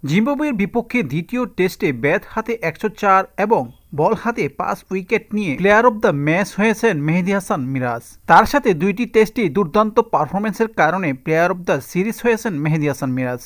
জিম্বাবুয়ের বিপক্ষে দ্বিতীয় টেস্টে ব্যাট হাতে 104 এবং বল হাতে 5 উইকেট নিয়ে প্লেয়ার অব দ্য ম্যাচ হয়েছেন মেহেদী হাসান মিরাজ। তার সাথে দুইটি টেস্টেই দুর্দান্ত পারফরমেন্সের কারণে প্লেয়ার অব দ্য সিরিজ হয়েছেন মেহেদী হাসান মিরাজ।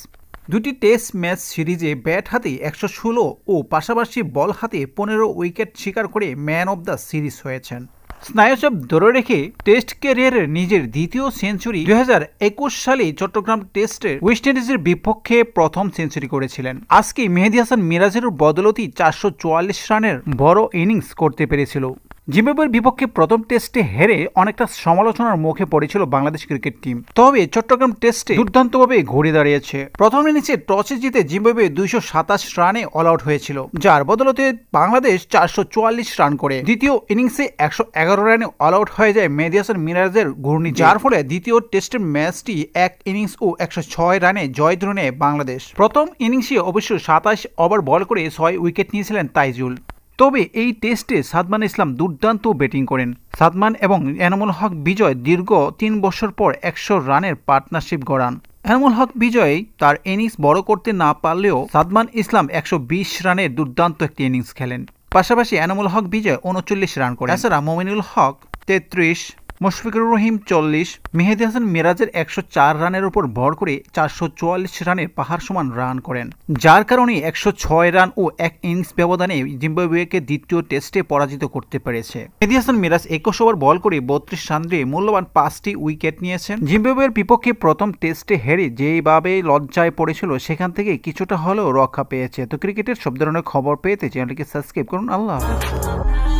দুটি টেস্ট ম্যাচ সিরিজে ব্যাট হাতে 116 ও পাশাপাশি বল হাতে 15 উইকেট শিকার করে ম্যান অব দ্য সিরিজ হয়েছেন। স্নায়ুচাপ ধরে রেখে টেস্ট ক্যারিয়ারের নিজের দ্বিতীয় সেঞ্চুরি 2021 সালে চট্টগ্রাম টেস্টের ওয়েস্ট ইন্ডিজের বিপক্ষে প্রথম সেঞ্চুরি করেছিলেন। আজকে মেহেদী হাসান মিরাজের বদৌলতি 444 রানের বড় ইনিংস করতে পেরেছিল। জিম্বাবুয়ের বিপক্ষে প্রথম টেস্টে হেরে অনেকটা সমালোচনার মুখে পড়েছিল বাংলাদেশ ক্রিকেট টিম। তবে চট্টগ্রাম টেস্টে দুর্দান্তভাবে ঘুরে দাঁড়িয়েছে। প্রথম ইনিংসে টসে জিতে জিম্বাবুয়ে 227 রানে অল আউট হয়েছিল, যার বদলতে বাংলাদেশ 444 রান করে দ্বিতীয় ইনিংসে 111 রানে অল আউট হয়ে যায় মেহেদী হাসান মিরাজের ঘূর্ণি, যার ফলে দ্বিতীয় টেস্টের ম্যাচটি 1 ইনিংস ও 106 রানে জয় ধরে নেয় বাংলাদেশ। প্রথম ইনিংসে অবশ্য 27 ওভার বল করে 6 উইকেট নিয়েছিলেন তাইজুল। তবে এই টেস্টে সাদমান ইসলাম দুর্দান্ত ব্যাটিং করেন। সাদমান এবং এনামুল হক বিজয় দীর্ঘ 3 বছর পর 100 রানের পার্টনারশিপ গড়ান। এনামুল হক বিজয় তার ইনিংস বড় করতে না পারলেও সাদমান ইসলাম 120 রানের দুর্দান্ত একটি ইনিংস খেলেন। পাশাপাশি এনামুল হক বিজয় 39 রান করেন। এছাড়া মমিনুল হক 33, মুশফিকুর রহিম 40, মেহেদী হাসান মিরাজের 104 রানের উপর ভর করে 444 রানের পাহাড় সমান রান করেন, যার কারণে 106 রান ও 1 ইনিংস ব্যবধানে জিম্বাবুয়েকে দ্বিতীয় টেস্টে পরাজিত করতে পেরেছে। মেহেদী হাসান মিরাজ 21 ওভার বল করে 32 রান দিয়ে মূল্যবান 5টি উইকেট নিয়েছেন। জিম্বাবুয়ের বিপক্ষে প্রথম টেস্টে হেরে যেভাবে লজ্জায় পড়েছিল, সেখান থেকে কিছুটা হলেও রক্ষা পেয়েছে। তো ক্রিকেটের সব ধরনের খবর পেতে চ্যানেলটিকে সাবস্ক্রাইব করুন। আল্লাহ হাফেজ।